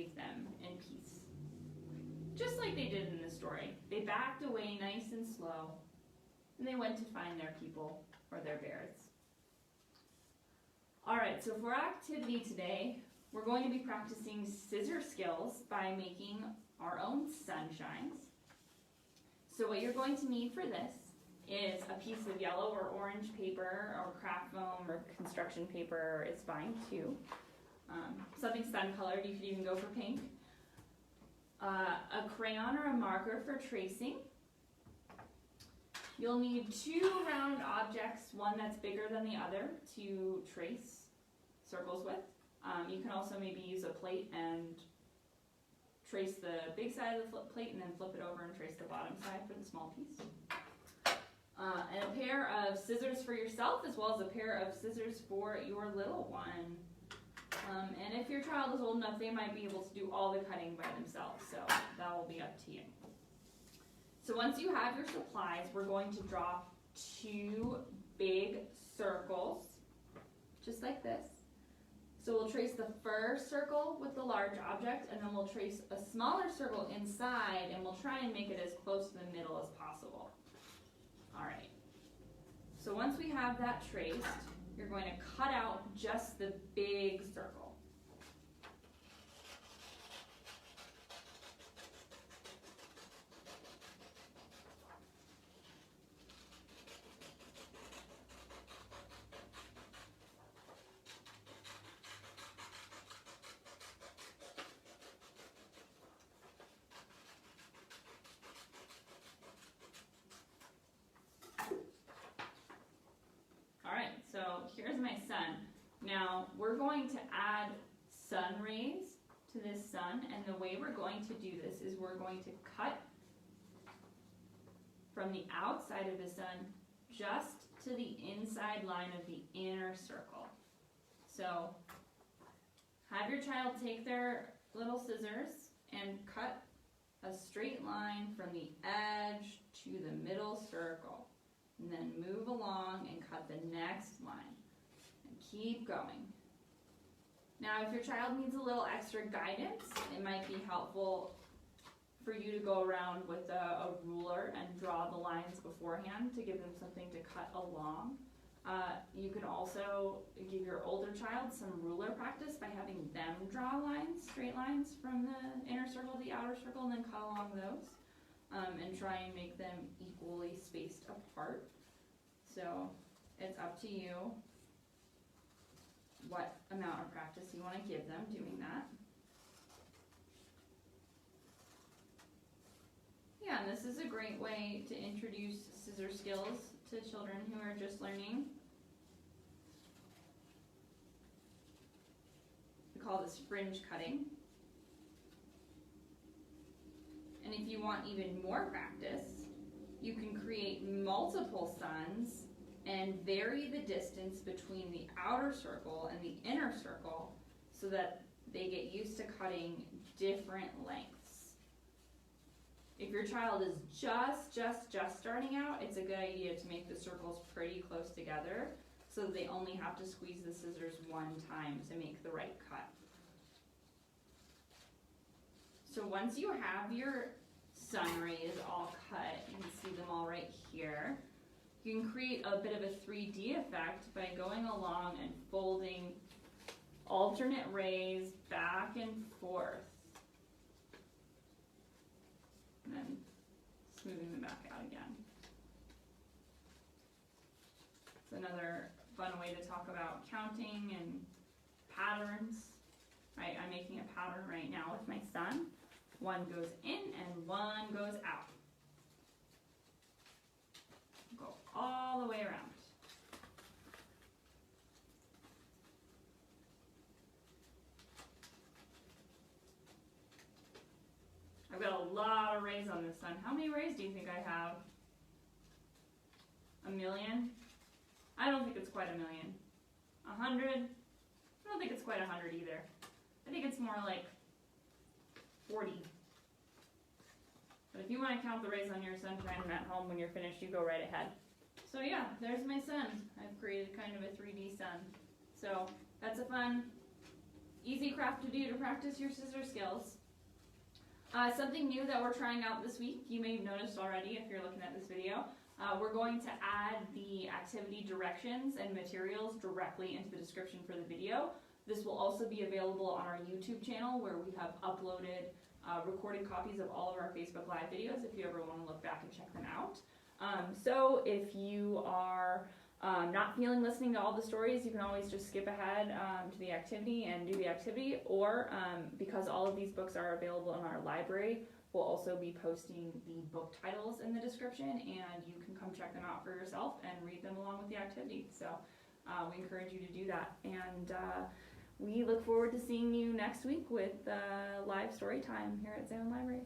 leave them in peace. Just like they did in the story. They backed away nice and slow, and they went to find their people or their bears. All right, so for our activity today, we're going to be practicing scissor skills by making our own sunshines. So what you're going to need for this is a piece of yellow or orange paper or craft foam or construction paper is fine too. Something sun-colored, you could even go for pink. A crayon or a marker for tracing. You'll need 2 round objects, one that's bigger than the other, to trace circles with. You can also maybe use a plate and trace the big side of the plate and then flip it over and trace the bottom side for the small piece. And a pair of scissors for yourself as well as a pair of scissors for your little one. And if your child is old enough, they might be able to do all the cutting by themselves, so that will be up to you. So once you have your supplies, we're going to draw 2 big circles, just like this. So we'll trace the first circle with the large object, and then we'll trace a smaller circle inside, and we'll try and make it as close to the middle as possible. All right. So once we have that traced, you're going to cut out just the big circle. So here's my sun. Now we're going to add sun rays to this sun, and the way we're going to do this is we're going to cut from the outside of the sun just to the inside line of the inner circle. So have your child take their little scissors and cut a straight line from the edge to the middle circle. And then move along and cut the next line. And keep going. Now, if your child needs a little extra guidance, it might be helpful for you to go around with a ruler and draw the lines beforehand to give them something to cut along. You can also give your older child some ruler practice by having them draw lines, straight lines from the inner circle to the outer circle, and then cut along those. And try and make them equally spaced apart. So it's up to you what amount of practice you want to give them doing that. Yeah, and this is a great way to introduce scissor skills to children who are just learning. We call this fringe cutting. And if you want even more practice, you can create multiple suns and vary the distance between the outer circle and the inner circle so that they get used to cutting different lengths. If your child is just starting out, it's a good idea to make the circles pretty close together so that they only have to squeeze the scissors one time to make the right cut. So once you have your sun rays all cut, you can see them all right here. You can create a bit of a 3D effect by going along and folding alternate rays back and forth. And then smoothing them back out again. It's another fun way to talk about counting and patterns. Right, I'm making a pattern right now with my sun. One goes in and one goes out. Go all the way around. I've got a lot of rays on this sun. How many rays do you think I have? 1 million? I don't think it's quite 1 million. 100? I don't think it's quite 100 either. I think it's more like 40. But if you want to count the rays on your sunshine at home when you're finished, you go right ahead. So yeah, there's my sun. I've created kind of a 3D sun. So that's a fun easy craft to do to practice your scissor skills. Something new that we're trying out this week, you may have noticed already if you're looking at this video, we're going to add the activity directions and materials directly into the description for the video. This will also be available on our YouTube channel where we have uploaded recorded copies of all of our Facebook Live videos if you ever want to look back and check them out. So if you are not feeling listening to all the stories, you can always just skip ahead to the activity and do the activity, or because all of these books are available in our library, we'll also be posting the book titles in the description, and you can come check them out for yourself and read them along with the activity. So we encourage you to do that, and we look forward to seeing you next week with live story time here at Salmon Library.